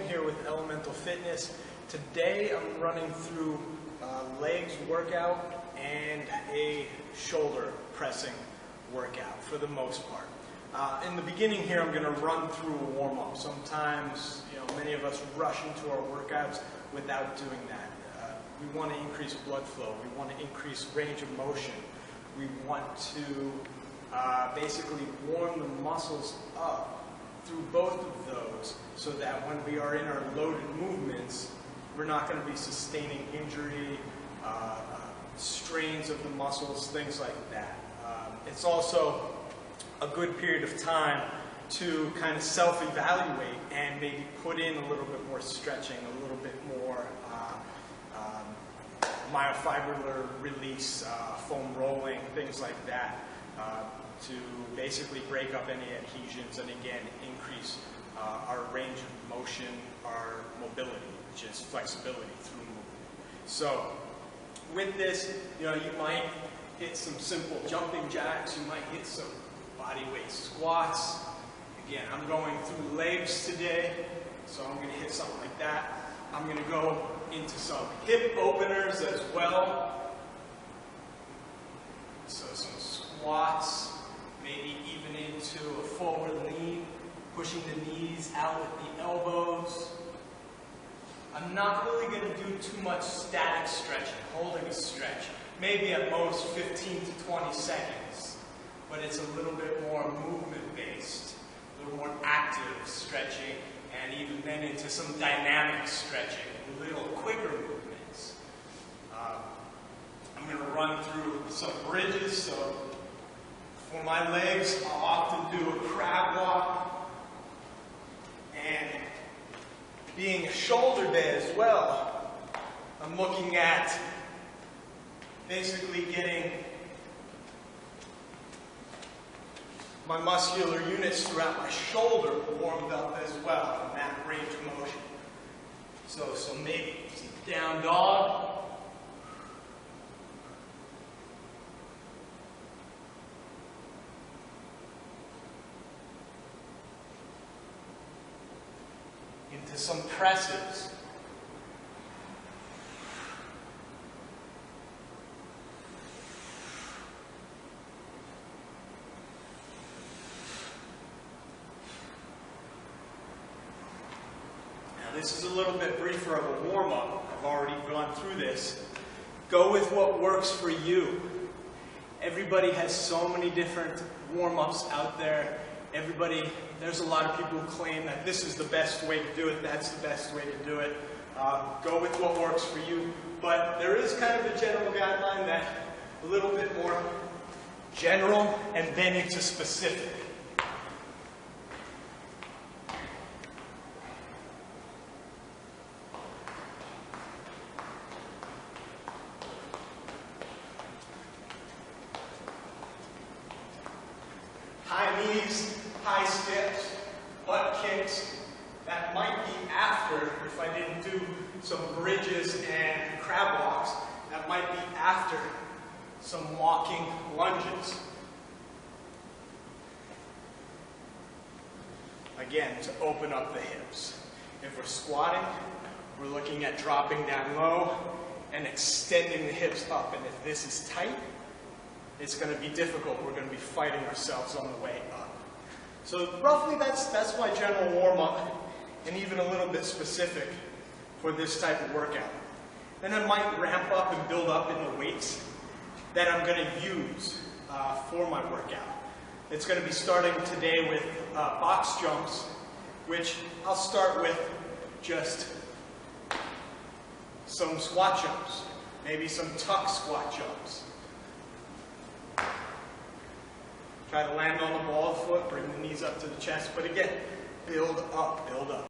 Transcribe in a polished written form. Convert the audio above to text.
Here with Elemental Fitness. Today I'm running through legs workout and a shoulder pressing workout for the most part. In the beginning here I'm going to run through a warm-up. Sometimes, many of us rush into our workouts without doing that. We want to increase blood flow. We want to increase range of motion. We want to basically warm the muscles up through both of those so that when we are in our loaded movements, we're not going to be sustaining injury, strains of the muscles, things like that. It's also a good period of time to kind of self-evaluate and maybe put in a little bit more stretching, a little bit more myofibrillar release, foam rolling, things like that, to basically break up any adhesions and again increase our range of motion, our mobility, which is flexibility through movement. So with this, you might hit some simple jumping jacks, you might hit some body weight squats. Again, I'm going through legs today, so I'm going to hit something like that. I'm going to go into some hip openers as well. So some squats, maybe even into a forward lean, pushing the knees out with the elbows. I'm not really going to do too much static stretching, holding a stretch. Maybe at most 15 to 20 seconds, but it's a little bit more movement-based, a little more active stretching, and even then into some dynamic stretching, a little quicker movements. I'm going to run through some bridges. So for my legs, I'll often do a crab walk. And being a shoulder day as well, I'm looking at basically getting my muscular units throughout my shoulder warmed up as well in that range of motion. So maybe some down dog. Into some presses. This is a little bit briefer of a warm-up. I've already gone through this. Go with what works for you. Everybody has so many different warm-ups out there. There's a lot of people who claim that this is the best way to do it, that's the best way to do it. Go with what works for you. But there is kind of a general guideline that a little bit more general and then into specific. High knees, high steps, butt kicks. That might be after, if I didn't do some bridges and crab walks, that might be after some walking lunges. Again, to open up the hips. If we're squatting, we're looking at dropping down low and extending the hips up. And if this is tight, it's going to be difficult. We're going to be fighting ourselves on the way up. So roughly that's my general warm-up, and even a little bit specific for this type of workout. Then I might ramp up and build up in the weights that I'm going to use for my workout. It's going to be starting today with box jumps, which I'll start with just some squat jumps, maybe some tuck squat jumps. Try to land on the ball foot, bring the knees up to the chest, but again, build up, build up.